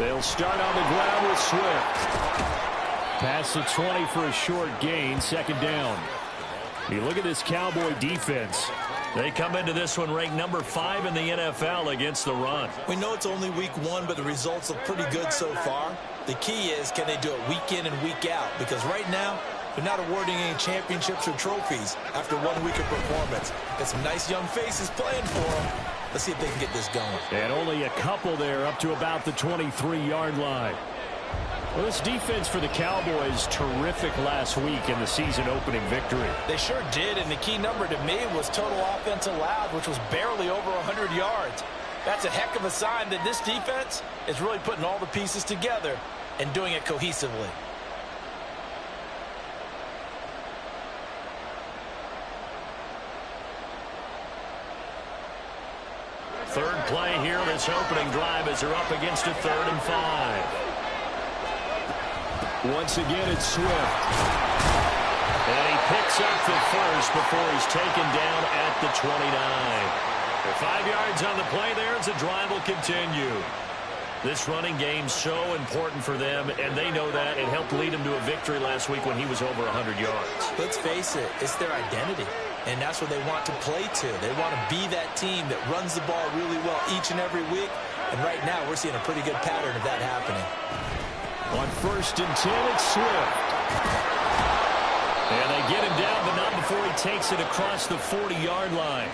They'll start on the ground with Swift. Past the 20 for a short gain, second down. You look at this Cowboy defense. They come into this one ranked number 5 in the NFL against the run. We know it's only week 1, but the results look pretty good so far. The key is, can they do it week in and week out? Because right now, they're not awarding any championships or trophies after 1 week of performance. Got some nice young faces playing for them. Let's see if they can get this going. And only a couple there up to about the 23-yard line. Well, this defense for the Cowboys, terrific last week in the season-opening victory. They sure did, and the key number to me was total offense allowed, which was barely over 100 yards. That's a heck of a sign that this defense is really putting all the pieces together and doing it cohesively. Third play here, this opening drive as they're up against a 3rd and 5. Once again, it's Swift. And he picks up the first before he's taken down at the 29. 5 yards on the play there as the drive will continue. This running game's so important for them, and they know that. It helped lead them to a victory last week when he was over 100 yards. Let's face it, it's their identity, and that's what they want to play to. They want to be that team that runs the ball really well each and every week, and right now we're seeing a pretty good pattern of that happening. On 1st and 10, it's Swift. And they get him down, but not before he takes it across the 40-yard line.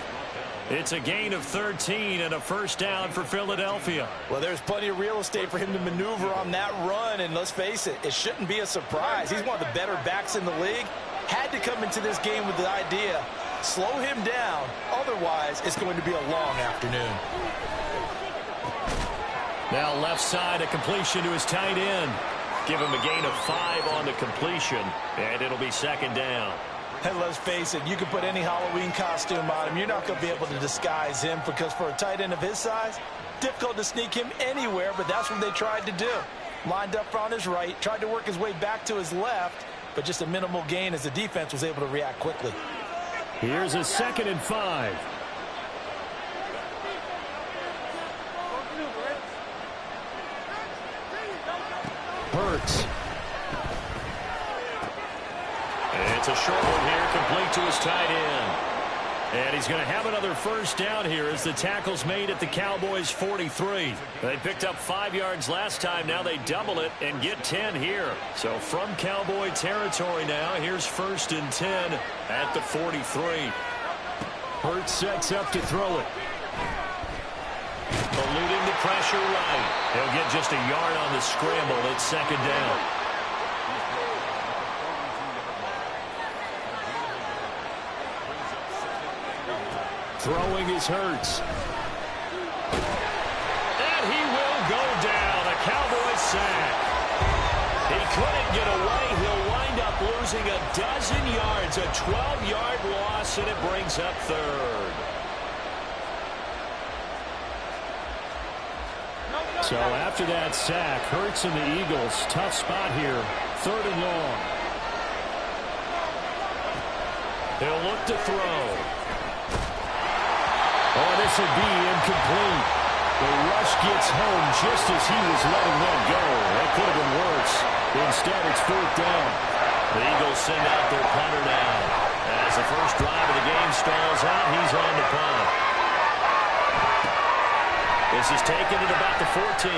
It's a gain of 13 and a first down for Philadelphia. Well, there's plenty of real estate for him to maneuver on that run, and let's face it, it shouldn't be a surprise. He's one of the better backs in the league. Had to come into this game with the idea, slow him down, otherwise it's going to be a long afternoon. Now left side, a completion to his tight end. Give him a gain of 5 on the completion, and it'll be second down. And let's face it, you can put any Halloween costume on him. You're not going to be able to disguise him because for a tight end of his size, difficult to sneak him anywhere, but that's what they tried to do. Lined up on his right, tried to work his way back to his left, but just a minimal gain as the defense was able to react quickly. Here's a 2nd and 5. Hurts. It's a short one here, complete to his tight end. And he's going to have another first down here as the tackle's made at the Cowboys' 43. They picked up 5 yards last time. Now they double it and get 10 here. So from Cowboy territory now, here's 1st and 10 at the 43. Hurts sets up to throw it. Eluding the pressure right. He'll get just a yard on the scramble. It's second down. Throwing is Hurts. And he will go down. A Cowboy sack. He couldn't get away. He'll wind up losing a dozen yards. A 12-yard loss, and it brings up 3rd. So after that sack, Hurts and the Eagles, tough spot here. 3rd and long. He'll look to throw. Oh, this will be incomplete. The rush gets home just as he was letting them go. That could have been worse. Instead, it's 4th down. The Eagles send out their punter now. As the first drive of the game stalls out, he's on the punt. This is taken at about the 14.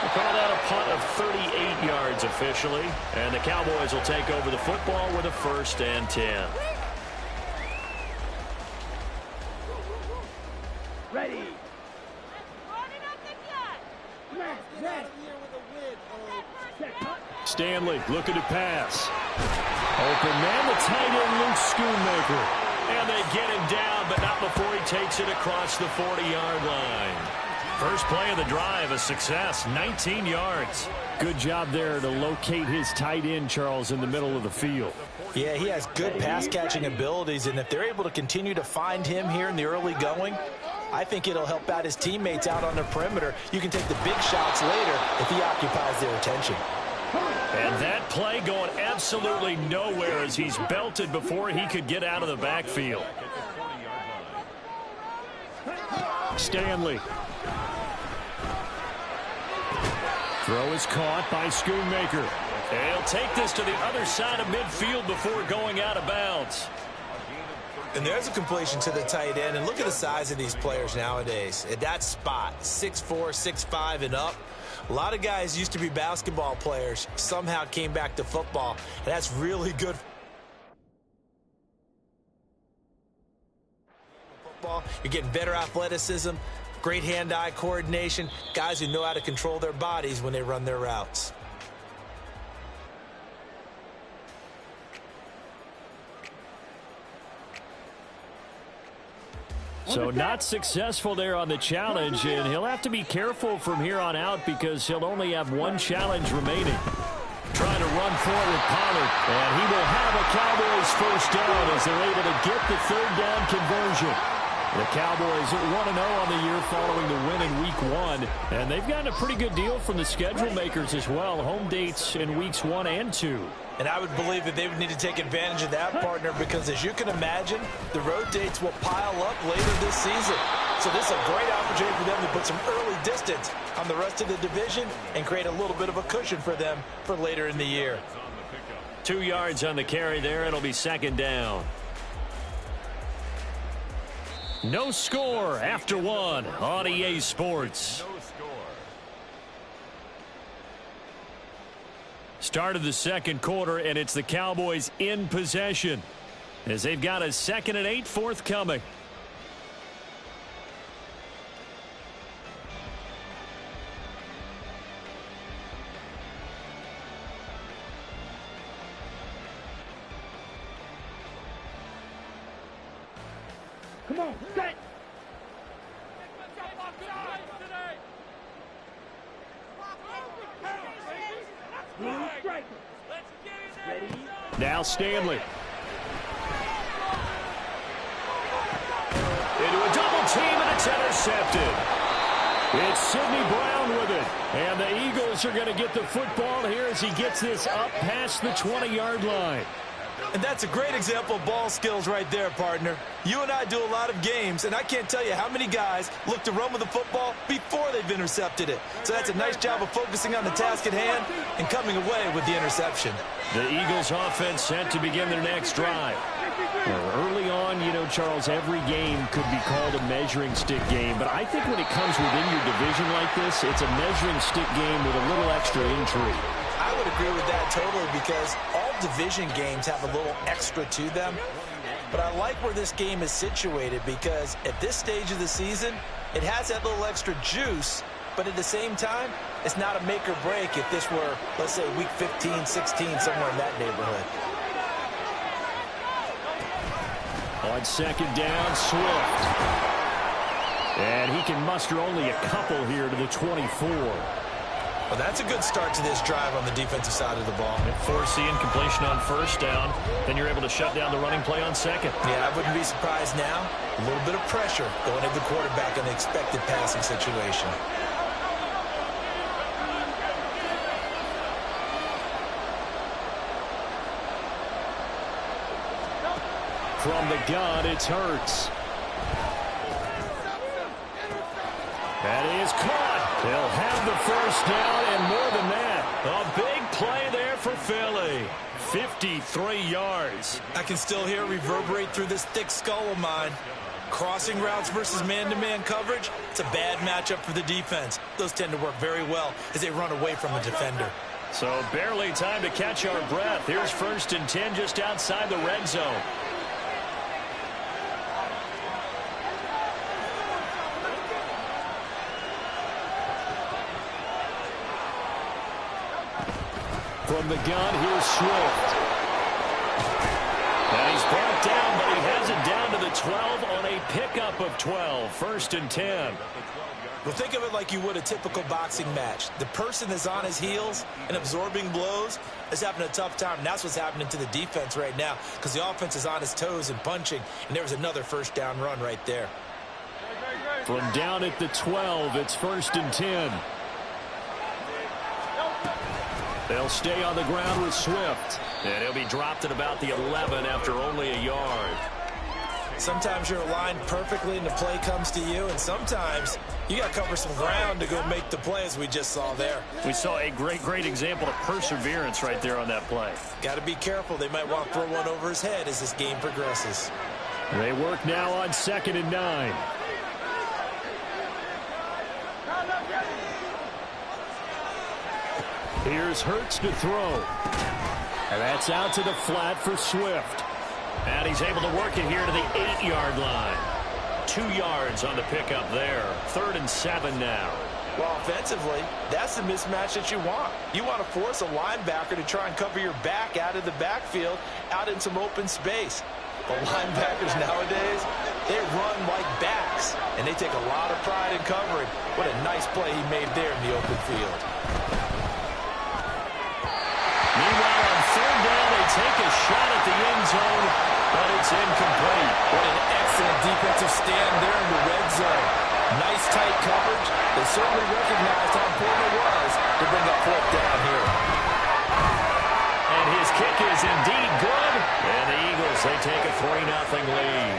We'll call that a punt of 38 yards officially. And the Cowboys will take over the football with a 1st and 10. Ready. Stanley looking to pass. Open man, the tight end, Luke Schoonmaker. And they get him down, but not before he takes it across the 40-yard line. First play of the drive, a success, 19 yards. Good job there to locate his tight end, Charles, in the middle of the field. Yeah, he has good pass-catching abilities, and if they're able to continue to find him here in the early going, I think it'll help out his teammates out on the perimeter. You can take the big shots later if he occupies their attention. And that play going absolutely nowhere as he's belted before he could get out of the backfield. Throw is caught by Schoonmaker. And he'll take this to the other side of midfield before going out of bounds. And there's a completion to the tight end. And look at the size of these players nowadays. At that spot, 6'4", 6'5", and up. A lot of guys used to be basketball players, somehow came back to football. And that's really good. Football, you're getting better athleticism, great hand-eye coordination, guys who know how to control their bodies when they run their routes. So not successful there on the challenge, and he'll have to be careful from here on out because he'll only have one challenge remaining. Trying to run forward, Pollard, and he will have a Cowboys first down as they're able to get the third down conversion. The Cowboys 1-0 on the year following the win in Week 1, and they've gotten a pretty good deal from the schedule makers as well. Home dates in Weeks 1 and 2. And I would believe that they would need to take advantage of that, partner, because as you can imagine, the road dates will pile up later this season. So this is a great opportunity for them to put some early distance on the rest of the division and create a little bit of a cushion for them for later in the year. 2 yards on the carry there. It'll be second down. No score after one on EA Sports. Start of the second quarter, and it's the Cowboys in possession as they've got a 2nd and 8 forthcoming. Come on, set. Now Stanley. Into a double team, and it's intercepted. It's Sidney Brown with it. And the Eagles are going to get the football here as he gets this up past the 20-yard line. And that's a great example of ball skills right there, partner. You and I do a lot of games, and I can't tell you how many guys look to run with the football before they've intercepted it. So that's a nice job of focusing on the task at hand and coming away with the interception. The Eagles offense set to begin their next drive. Early on, you know, Charles, every game could be called a measuring stick game. But I think when it comes within your division like this, it's a measuring stick game with a little extra intrigue. I would agree with that totally because all division games have a little extra to them. But I like where this game is situated because at this stage of the season, it has that little extra juice. But at the same time, it's not a make or break if this were, let's say, week 15, 16, somewhere in that neighborhood. On second down, Swift. And he can muster only a couple here to the 24. Well, that's a good start to this drive on the defensive side of the ball. Forcing completion on first down. Then you're able to shut down the running play on second. Yeah, I wouldn't be surprised now. A little bit of pressure going to the quarterback in the expected passing situation. From the gun, it's Hurts. That is caught. They'll have the first down and more than that. A big play there for Philly. 53 yards. I can still hear it reverberate through this thick skull of mine. Crossing routes versus man-to-man coverage, it's a bad matchup for the defense. Those tend to work very well as they run away from a defender. So barely time to catch our breath. Here's 1st and 10 just outside the red zone. From the gun, here's Swift. And he's brought down, but he has it down to the 12 on a pickup of 12. 1st and 10. Well, think of it like you would a typical boxing match. The person that's on his heels and absorbing blows is having a tough time. And that's what's happening to the defense right now because the offense is on his toes and punching. And there was another first down run right there. From down at the 12, it's 1st and 10. They'll stay on the ground with Swift. And he'll be dropped at about the 11 after only a yard. Sometimes you're aligned perfectly and the play comes to you, and sometimes you got to cover some ground to go make the play, as we just saw there. We saw a great example of perseverance right there on that play. Got to be careful. They might want to throw one over his head as this game progresses. They work now on 2nd and 9. Here's Hurts to throw. And that's out to the flat for Swift. And he's able to work it here to the 8-yard line. 2 yards on the pickup there. 3rd and 7 now. Well, offensively, that's the mismatch that you want. You want to force a linebacker to try and cover your back out of the backfield, out in some open space. But linebackers nowadays, they run like backs, and they take a lot of pride in covering. What a nice play he made there in the open field. Meanwhile, on 3rd down, they take a shot at the end zone, but it's incomplete. What an excellent defensive stand there in the red zone. Nice tight coverage. They certainly recognized how important it was to bring up 4th down here. And his kick is indeed good. And the Eagles, they take a 3-0 lead.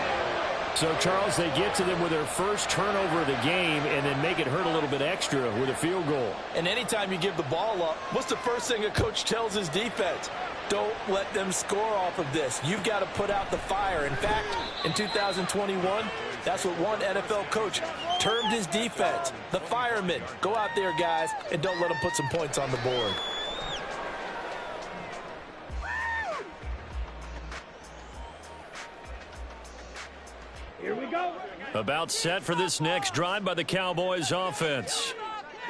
So, Charles, they get to them with their first turnover of the game and then make it hurt a little bit extra with a field goal. And anytime you give the ball up, what's the first thing a coach tells his defense? Don't let them score off of this. You've got to put out the fire. In fact, in 2021, that's what one NFL coach termed his defense, the firemen. Go out there, guys, and don't let them put some points on the board. Here we go. About set for this next drive by the Cowboys offense.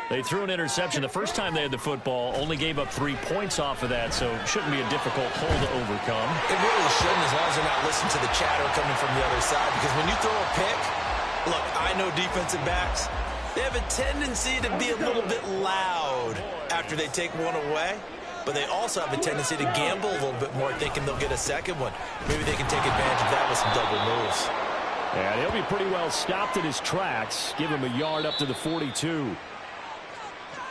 They threw an interception the first time they had the football, only gave up 3 points off of that, so shouldn't be a difficult hole to overcome. It really shouldn't, as long as they're not listening to the chatter coming from the other side, because when you throw a pick, look, I know defensive backs, they have a tendency to be a little bit loud after they take one away, but they also have a tendency to gamble a little bit more, thinking they'll get a second one. Maybe they can take advantage of that with some double moves. And he'll be pretty well stopped in his tracks. Give him a yard up to the 42.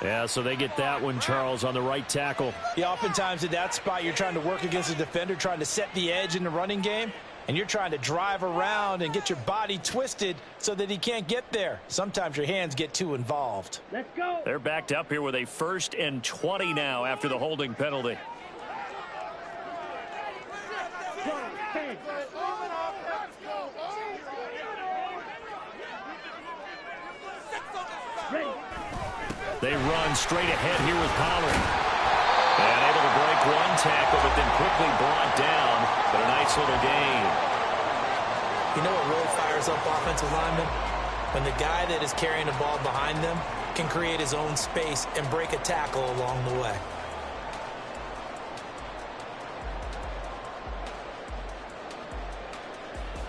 Yeah, so they get that one, Charles, on the right tackle. Yeah, oftentimes in that spot, you're trying to work against a defender, trying to set the edge in the running game, and you're trying to drive around and get your body twisted so that he can't get there. Sometimes your hands get too involved. Let's go. They're backed up here with a 1st and 20 now after the holding penalty. They run straight ahead here with Pollard. And able to break one tackle, but then quickly brought down. But a nice little gain. You know what really fires up offensive linemen? When the guy that is carrying the ball behind them can create his own space and break a tackle along the way.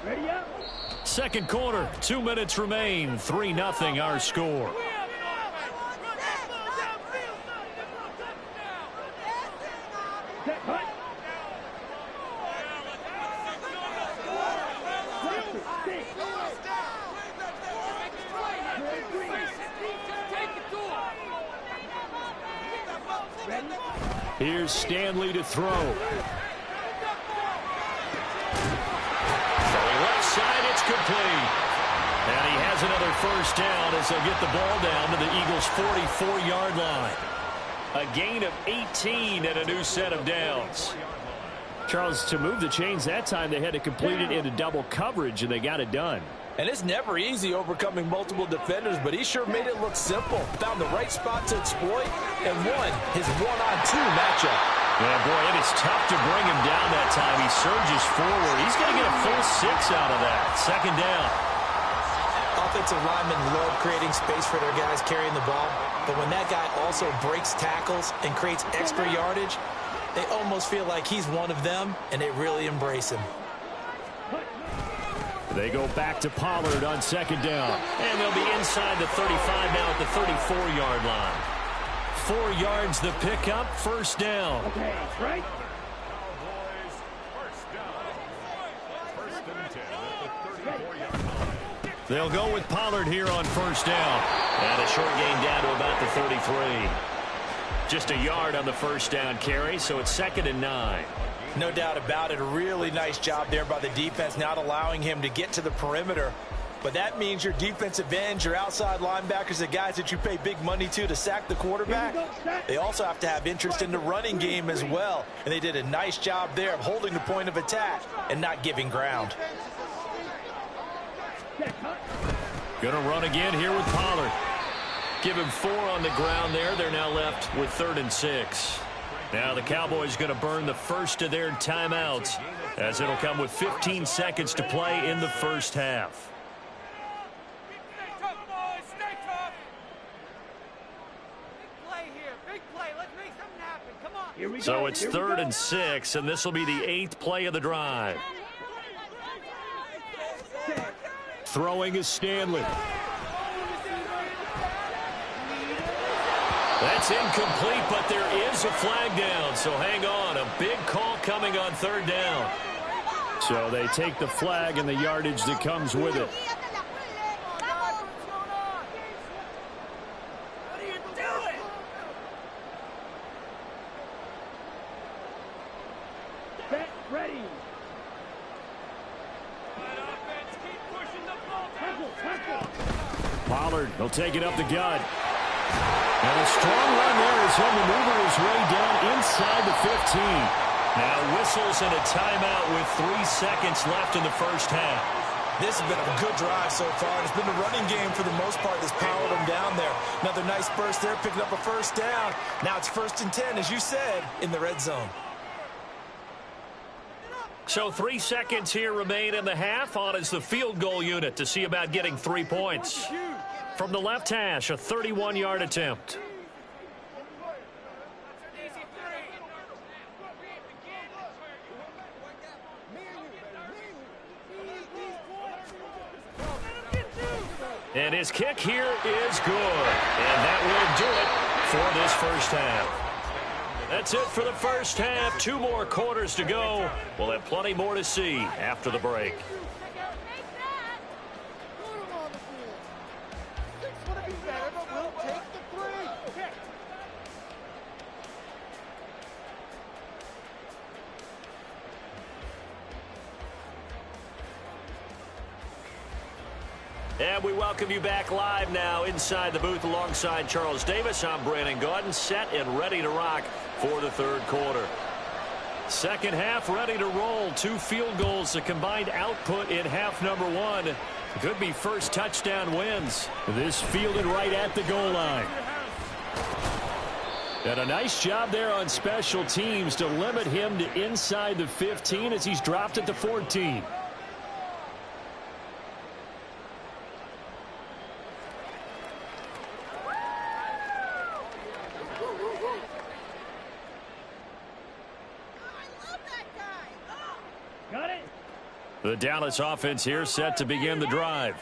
Ready up. Second quarter, 2 minutes remain. 3-0 our score. Set, hut. Here's Stanley to throw. From the left side, it's complete. And he has another 1st down as they'll get the ball down to the Eagles' 44-yard line. A gain of 18 and a new set of downs. Charles, to move the chains that time, they had to complete it into double coverage, and they got it done. And it's never easy overcoming multiple defenders, but he sure made it look simple. Found the right spot to exploit and won his one-on-two matchup. Yeah, boy, it is tough to bring him down that time. He surges forward. He's going to get a full 6 out of that. 2nd down. Offensive linemen love creating space for their guys carrying the ball, but when that guy also breaks tackles and creates extra yardage, they almost feel like he's one of them, and they really embrace him. They go back to Pollard on 2nd down. And they'll be inside the 35 now at the 34-yard line. 4 yards the pickup, 1st down. Okay, right. They'll go with Pollard here on 1st down. And a short gain down to about the 33. Just a yard on the 1st down carry, so it's 2nd and 9. No doubt about it. A really nice job there by the defense, not allowing him to get to the perimeter. But that means your defensive ends, your outside linebackers, the guys that you pay big money to sack the quarterback, they also have to have interest in the running game as well. And they did a nice job there of holding the point of attack and not giving ground. Gonna run again here with Pollard. Give him 4 on the ground there. They're now left with 3rd and 6. Now the Cowboys going to burn the first of their timeouts, as it'll come with 15 seconds to play in the first half. So it's 3rd and 6, and this will be the 8th play of the drive. Throwing is Stanley. That's incomplete, but there is a flag down, so hang on. A big call coming on 3rd down. So they take the flag and the yardage that comes with it. Ready. Pollard will take it up the gut. And a strong run there as he'll maneuver his way down inside the 15. Now whistles and a timeout with 3 seconds left in the first half. This has been a good drive so far. It's been the running game for the most part that's powered them down there. Another nice burst there, picking up a first down. Now it's 1st and 10, as you said, in the red zone. So 3 seconds here remain in the half. On is the field goal unit to see about getting 3 points. From the left hash, a 31-yard attempt. And his kick here is good. And that will do it for this first half. That's it for the first half. 2 more quarters to go. We'll have plenty more to see after the break. And we welcome you back live now inside the booth alongside Charles Davis. I'm Brandon Gaudin, set and ready to rock for the 3rd quarter. Second half ready to roll. 2 field goals, the combined output in half number 1. Could be first touchdown wins. This fielded right at the goal line. And a nice job there on special teams to limit him to inside the 15 as he's dropped it to 14. The Dallas offense here set to begin the drive.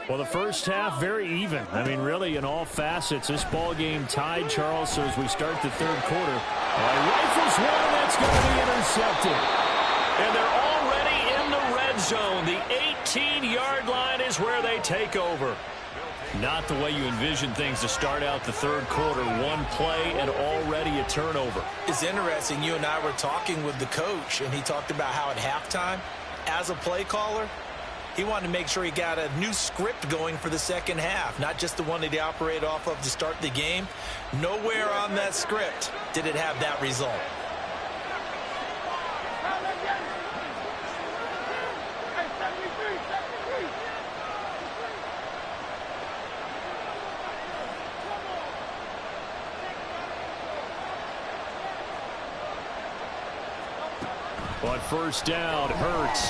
Well, the first half very even. I mean, really in all facets. This ball game tied, Charles. So as we start the 3rd quarter, rifles one that's going to be intercepted. And they're already in the red zone. The 18-yard line is where they take over. Not the way you envision things to start out the 3rd quarter. 1 play and already a turnover. It's interesting. You and I were talking with the coach, and he talked about how at halftime, as a play caller, he wanted to make sure he got a new script going for the second half, not just the one that he operated off of to start the game. Nowhere on that script did it have that result. But first down, Hurts.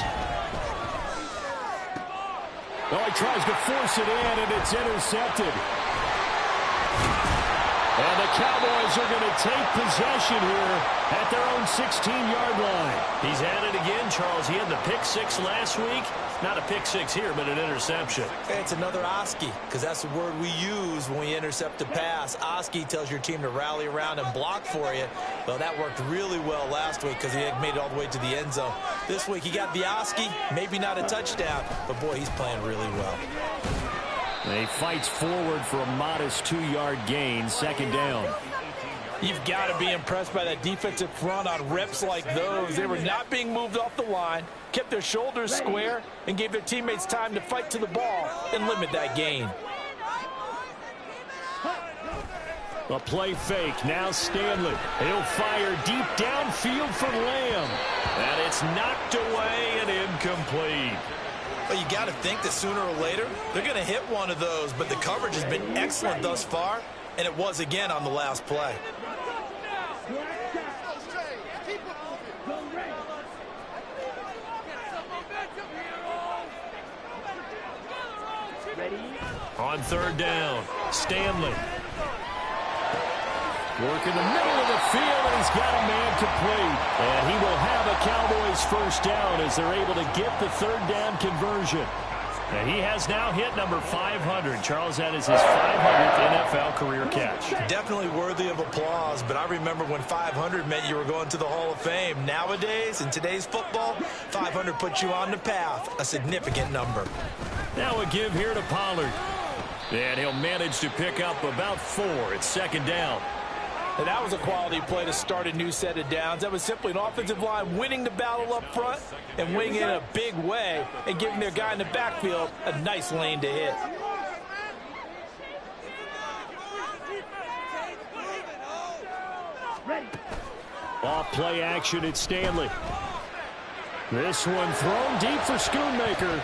Well, he tries to force it in, and it's intercepted. And the Cowboys are going to take possession here at their own 16-yard line. He's at it again, Charles. He had the pick 6 last week. Not a pick 6 here, but an interception. It's another Oski, because that's the word we use when we intercept a pass. Oski tells your team to rally around and block for you. Well, that worked really well last week because he had made it all the way to the end zone. This week he got the Oski, maybe not a touchdown, but boy, he's playing really well. And he fights forward for a modest 2-yard gain, 2nd down. You've got to be impressed by that defensive front on reps like those. They were not being moved off the line, kept their shoulders square, and gave their teammates time to fight to the ball and limit that gain. A play fake. Now Stanley. He'll fire deep downfield for Lamb. And it's knocked away and incomplete. Well, you got to think that sooner or later they're going to hit one of those, but the coverage has been excellent thus far, and it was again on the last play. On third down, Stanley. Working the middle of the field, and he's got a man complete. And he will have a Cowboys first down as they're able to get the third down conversion. And he has now hit number 500. Charles, that is his 500th NFL career catch. Definitely worthy of applause, but I remember when 500 meant you were going to the Hall of Fame. Nowadays, in today's football, 500 puts you on the path, a significant number. Now a give here to Pollard. And he'll manage to pick up about 4. It's second down. And that was a quality play to start a new set of downs. That was simply an offensive line winning the battle up front and winning in a big way and giving their guy in the backfield a nice lane to hit. Off play action at Stanley. This one thrown deep for Schoonmaker.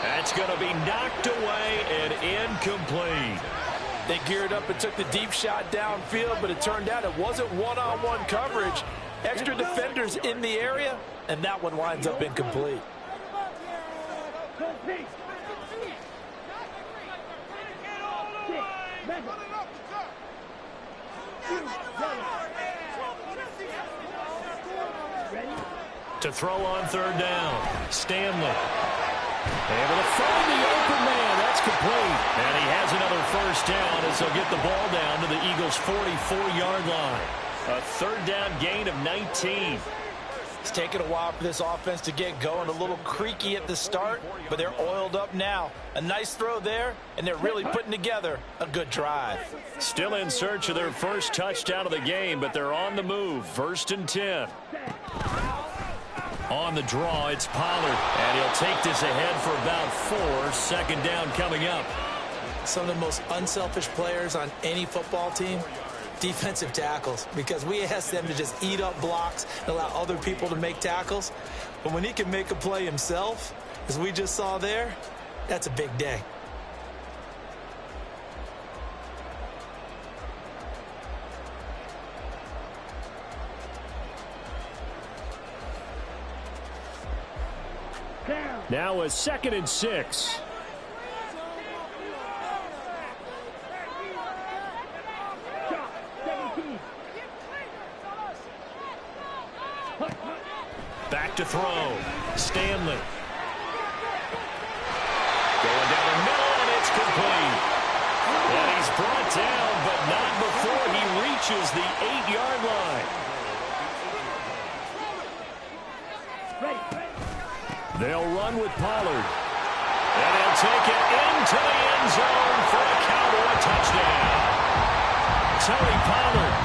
That's going to be knocked away and incomplete. They geared up and took the deep shot downfield, but it turned out it wasn't one-on-one coverage. Extra defenders in the area, and that one winds up incomplete. To throw on third down, Stanley. Able to find the open man. That's complete. And he has another first down as they'll get the ball down to the Eagles' 44-yard line. A third down gain of 19. It's taken a while for this offense to get going. A little creaky at the start, but they're oiled up now. A nice throw there, and they're really putting together a good drive. Still in search of their first touchdown of the game, but they're on the move. First and 10. On the draw, it's Pollard, and he'll take this ahead for about 4. Second down coming up. Some of the most unselfish players on any football team, defensive tackles, because we ask them to just eat up blocks and allow other people to make tackles. But when he can make a play himself, as we just saw there, that's a big day. Now a second and 6. Back to throw. Stanley. Going down the middle, and it's complete. And he's brought down, but not before he reaches the 8-yard line. They'll run with Pollard. And he'll take it into the end zone for a Cowboy touchdown. Tony Pollard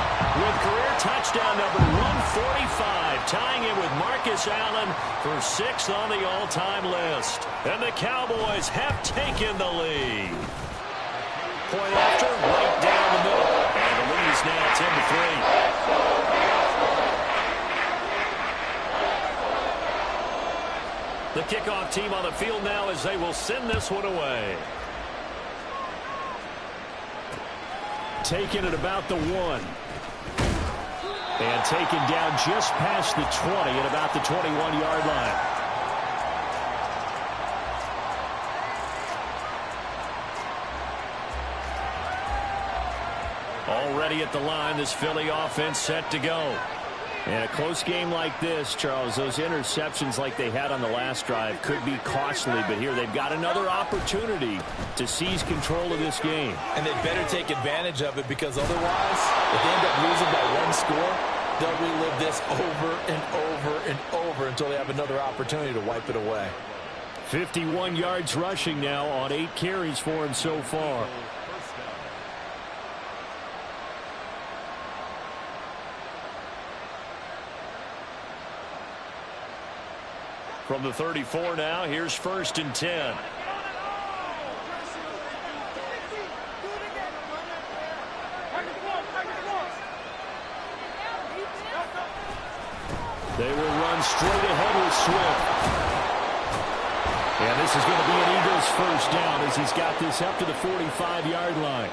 with career touchdown number 145, tying it with Marcus Allen for 6th on the all-time list. And the Cowboys have taken the lead. Point after, right down the middle. And the lead's now 10-3. The kickoff team on the field now as they will send this one away. Taken at about the 1. And taken down just past the 20 at about the 21-yard line. Already at the line, this Philly offense set to go. And a close game like this, Charles, those interceptions like they had on the last drive could be costly, but here they've got another opportunity to seize control of this game. And they better take advantage of it, because otherwise, if they end up losing by 1 score, they'll relive this over and over and over until they have another opportunity to wipe it away. 51 yards rushing now on 8 carries for him so far. From the 34 now, here's 1st and 10. They will run straight ahead with Swift. And this is going to be an Eagles first down as he's got this up to the 45-yard line.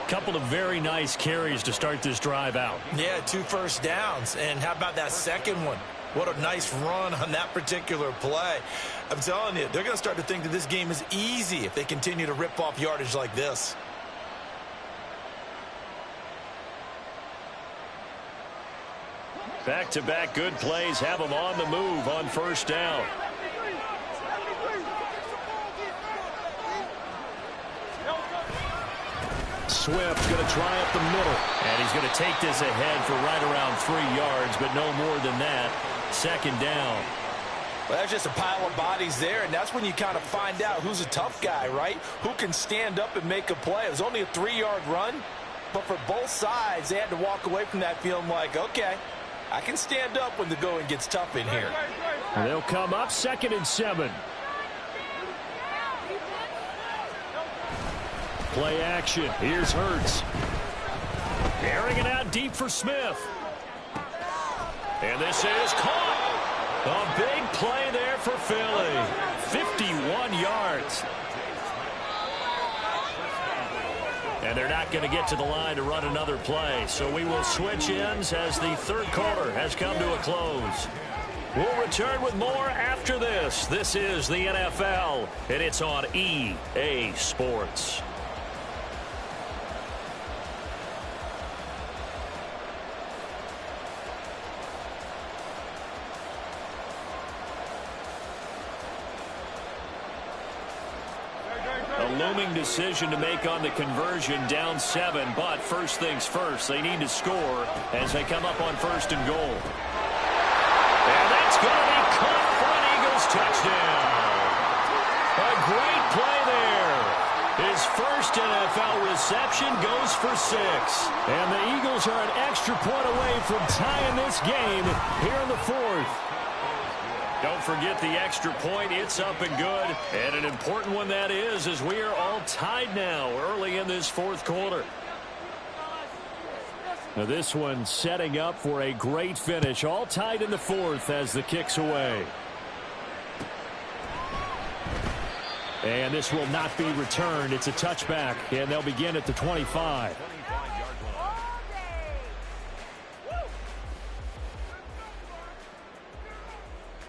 Couple of very nice carries to start this drive out. Yeah, 2 first downs. And how about that second one? What a nice run on that particular play. I'm telling you, they're going to start to think that this game is easy if they continue to rip off yardage like this. Back-to-back good plays have them on the move on 1st down. Swift going to try up the middle. And he's going to take this ahead for right around 3 yards, but no more than that. 2nd down. Well, that's just a pile of bodies there, and that's when you kind of find out who's a tough guy, right? Who can stand up and make a play. It was only a 3-yard run, but for both sides, they had to walk away from that feeling like, okay, I can stand up when the going gets tough in here. And they'll come up 2nd and 7. Play action. Here's Hurts. Airing it out deep for Smith. And this is caught. A big play there for Philly. 51 yards. And they're not going to get to the line to run another play. So we will switch ends as the 3rd quarter has come to a close. We'll return with more after this. This is the NFL, and it's on EA Sports. A looming decision to make on the conversion, down 7, but first things first, they need to score as they come up on 1st and goal. And that's going to be caught for an Eagles touchdown. A great play there. His first NFL reception goes for 6. And the Eagles are an extra point away from tying this game here in the 4th. Don't forget the extra point. It's up and good. And an important one that is, as we are all tied now early in this 4th quarter. Now this one setting up for a great finish. All tied in the 4th as the kick's away. And this will not be returned. It's a touchback, and they'll begin at the 25.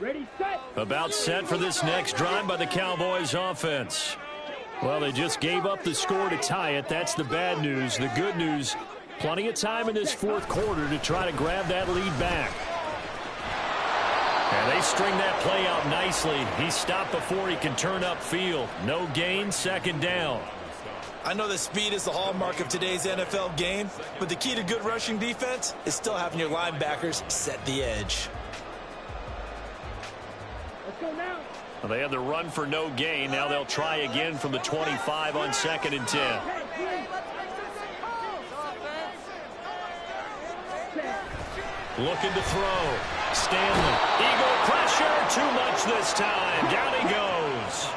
Ready, set. About set for this next drive by the Cowboys offense. Well, they just gave up the score to tie it. That's the bad news. The good news, plenty of time in this 4th quarter to try to grab that lead back. And they string that play out nicely. He stopped before he can turn upfield. No gain, 2nd down. I know that speed is the hallmark of today's NFL game, but the key to good rushing defense is still having your linebackers set the edge. Let's go now. Well, they had the run for no gain. Now they'll try again from the 25 on 2nd and 10. Looking to throw. Stanley. Eagle pressure. Too much this time. Down he goes.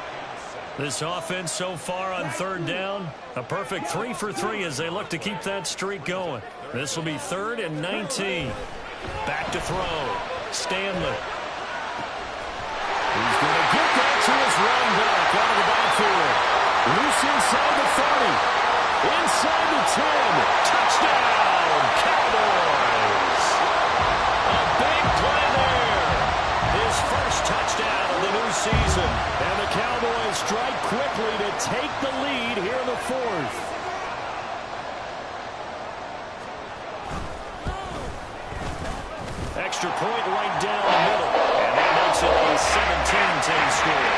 This offense so far on 3rd down, a perfect 3 for 3 as they look to keep that streak going. This will be 3rd and 19. Back to throw. Stanley. He's going to get that to his run back out of the backfield. Loose inside the 30. Inside the 10. Touchdown, Cowboys. A big play there. His first touchdown of the new season. And the Cowboys strike quickly to take the lead here in the 4th. Extra point right down the middle. And that makes it a 17-10 score.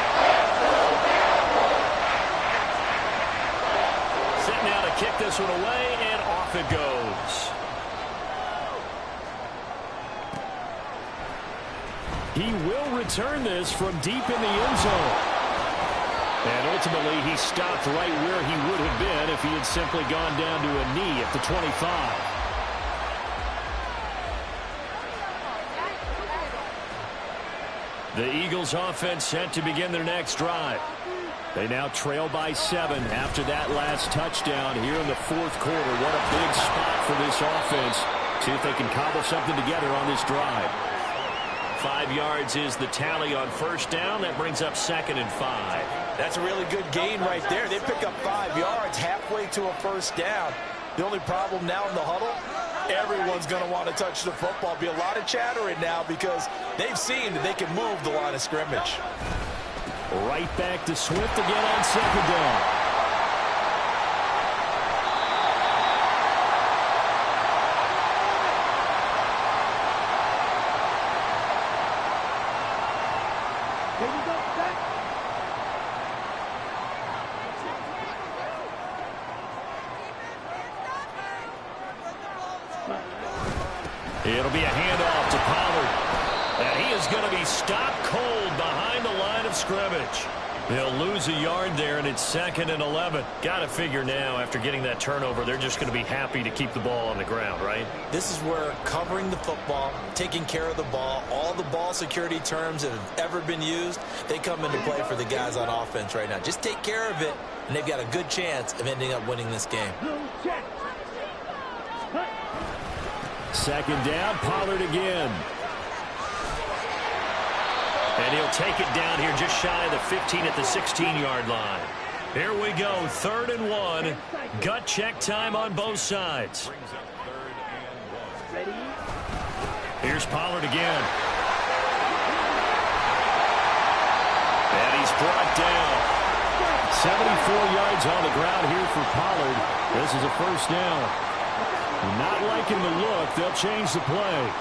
Set now to kick this one away, and off it goes. He will return this from deep in the end zone. And ultimately, he stopped right where he would have been if he had simply gone down to a knee at the 25. The Eagles offense set to begin their next drive. They now trail by 7 after that last touchdown here in the fourth quarter. What a big spot for this offense. See if they can cobble something together on this drive. 5 yards is the tally on first down. That brings up 2nd and 5. That's a really good gain right there. They pick up 5 yards halfway to a first down. The only problem now in the huddle, everyone's going to want to touch the football. Be a lot of chattering now because they've seen that they can move the line of scrimmage. Right back to Swift again on 2nd down. It'll be a handoff to Pollard. And he is going to be stopped cold behind the line of scrimmage. They'll lose a yard there, and it's 2nd and 11. Got to figure now, after getting that turnover, they're just going to be happy to keep the ball on the ground, right? This is where covering the football, taking care of the ball, all the ball security terms that have ever been used, they come into play for the guys on offense right now. Just take care of it, and they've got a good chance of ending up winning this game. 2nd down, Pollard again. And he'll take it down here just shy of the 15 at the 16-yard line. Here we go, 3rd and 1. Gut check time on both sides. Here's Pollard again. And he's brought down. 74 yards on the ground here for Pollard. This is a first down. Not liking the look. They'll change the play.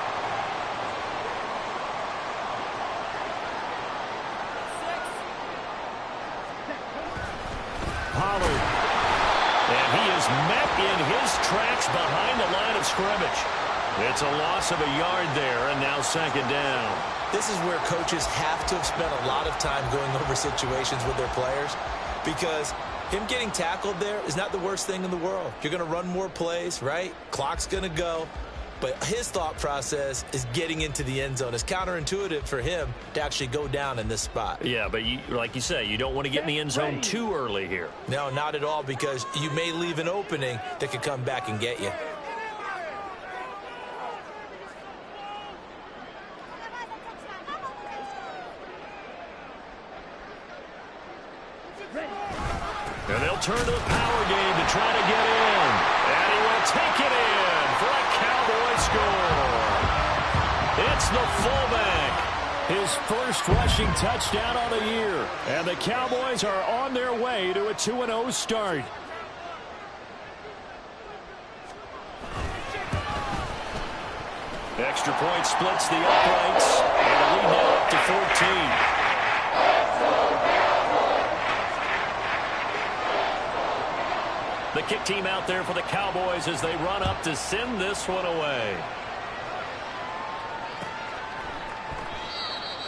Pollard. And he is met in his tracks behind the line of scrimmage. It's a loss of a yard there, and now 2nd down. This is where coaches have to have spent a lot of time going over situations with their players, because him getting tackled there is not the worst thing in the world. You're going to run more plays, right? Clock's going to go. But his thought process is getting into the end zone. It's counterintuitive for him to actually go down in this spot. Yeah, but like you say, you don't want to get in the end zone too early here. No, not at all, because you may leave an opening that could come back and get you. And they'll turn to the power game to try to get in. And he will take it in for a Cowboy score. It's the fullback. His first rushing touchdown on the year. And the Cowboys are on their way to a 2-0 start. Extra point splits the uprights. And a lead now up to 14. The kick team out there for the Cowboys as they run up to send this one away.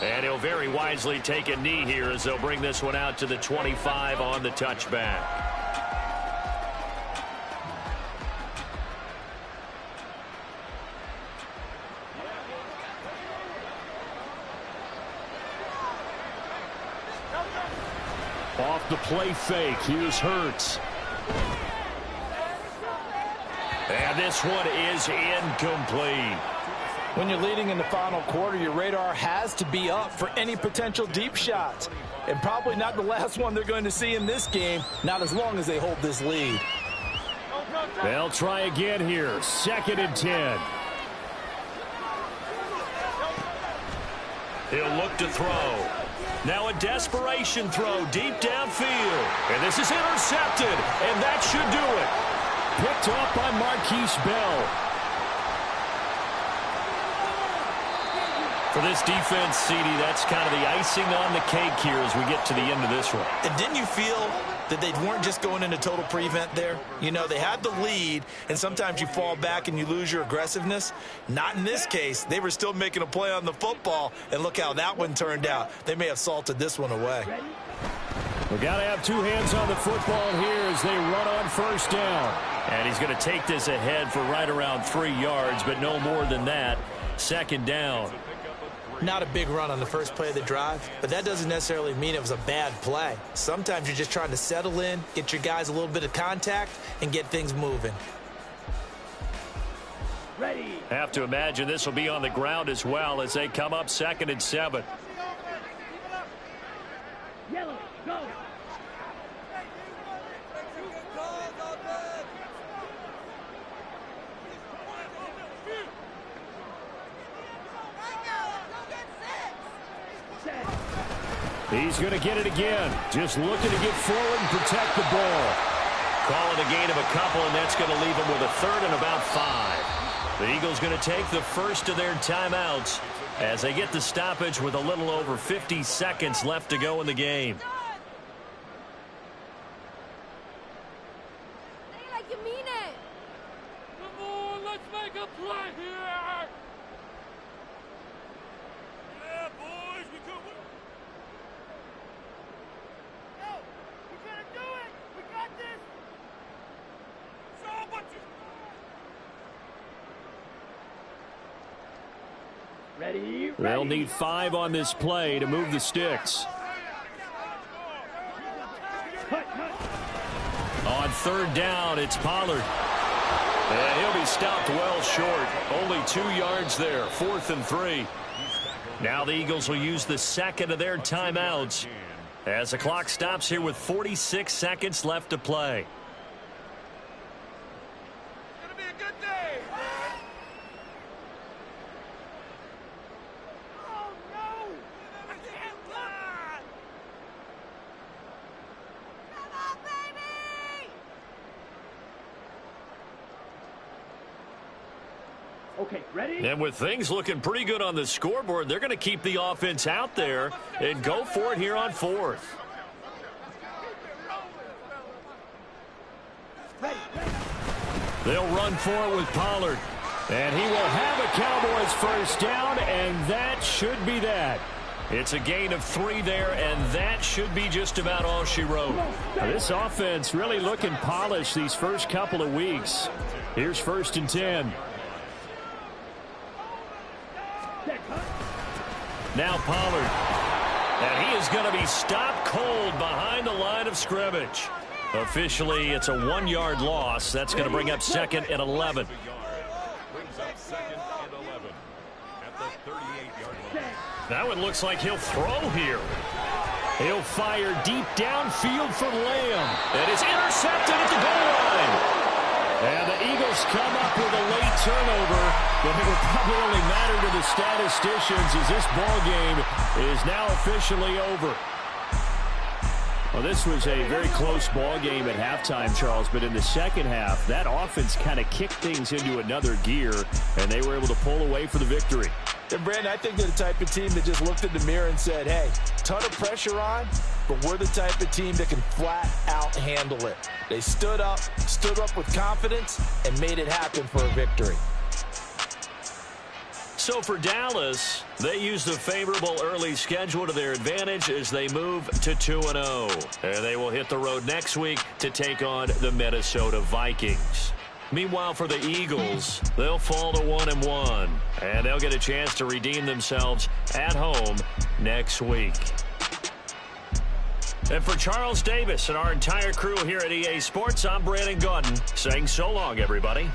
And he'll very wisely take a knee here as they'll bring this one out to the 25 on the touchback. Off the play fake, here's Hurts. And this one is incomplete. When you're leading in the final quarter, your radar has to be up for any potential deep shots. And probably not the last one they're going to see in this game, not as long as they hold this lead. They'll try again here, 2nd and 10. He'll look to throw. Now a desperation throw deep downfield. And this is intercepted, and that should do it. Picked up by Marquise Bell. For this defense, CD, that's kind of the icing on the cake here as we get to the end of this one. And didn't you feel that they weren't just going into total prevent there? You know, they had the lead, and sometimes you fall back and you lose your aggressiveness. Not in this case. They were still making a play on the football, and look how that one turned out. They may have salted this one away. We've got to have two hands on the football here as they run on first down. And he's going to take this ahead for right around 3 yards, but no more than that. 2nd down. Not a big run on the first play of the drive, but that doesn't necessarily mean it was a bad play. Sometimes you're just trying to settle in, get your guys a little bit of contact, and get things moving. Ready. Have to imagine this will be on the ground as well as they come up 2nd and 7. Yellow, go. He's going to get it again. Just looking to get forward and protect the ball. Call it a gain of a couple, and that's going to leave him with a 3rd and about 5. The Eagles going to take the first of their timeouts as they get the stoppage with a little over 50 seconds left to go in the game. Like you mean it. Come on, let's make a play here. Yeah, boys, we could win. Yo, we're gonna do it. We got this. So what you... Ready? They'll need 5 on this play to move the sticks. On 3rd down, it's Pollard. And he'll be stopped well short. Only 2 yards there, 4th and 3. Now the Eagles will use the 2nd of their timeouts as the clock stops here with 46 seconds left to play. It's gonna be a good day. Oh no! I can't run. Come on, baby! Okay, ready? And with things looking pretty good on the scoreboard, they're going to keep the offense out there and go for it here on 4th. They'll run for it with Pollard. And he will have a Cowboys first down, and that should be that. It's a gain of 3 there, and that should be just about all she wrote. Now, this offense really looking polished these first couple of weeks. Here's 1st and 10. Now Pollard. And he is going to be stopped cold behind the line of scrimmage. Officially, it's a 1-yard loss. That's going to bring up 2nd and 11. Now it looks like he'll throw here. He'll fire deep downfield for Lamb. And it's intercepted at the goal line. And the Eagles come up with a late turnover, but it will probably only matter to the statisticians as this ball game is now officially over. Well, this was a very close ball game at halftime, Charles, but in the second half, that offense kind of kicked things into another gear, and they were able to pull away for the victory. And Brandon, I think they're the type of team that just looked in the mirror and said, hey, ton of pressure on, but we're the type of team that can flat out handle it. They stood up with confidence, and made it happen for a victory. So for Dallas, they used a favorable early schedule to their advantage as they move to 2-0. And they will hit the road next week to take on the Minnesota Vikings. Meanwhile, for the Eagles, they'll fall to 1-1. And they'll get a chance to redeem themselves at home next week. And for Charles Davis and our entire crew here at EA Sports, I'm Brandon Gaudin saying so long, everybody.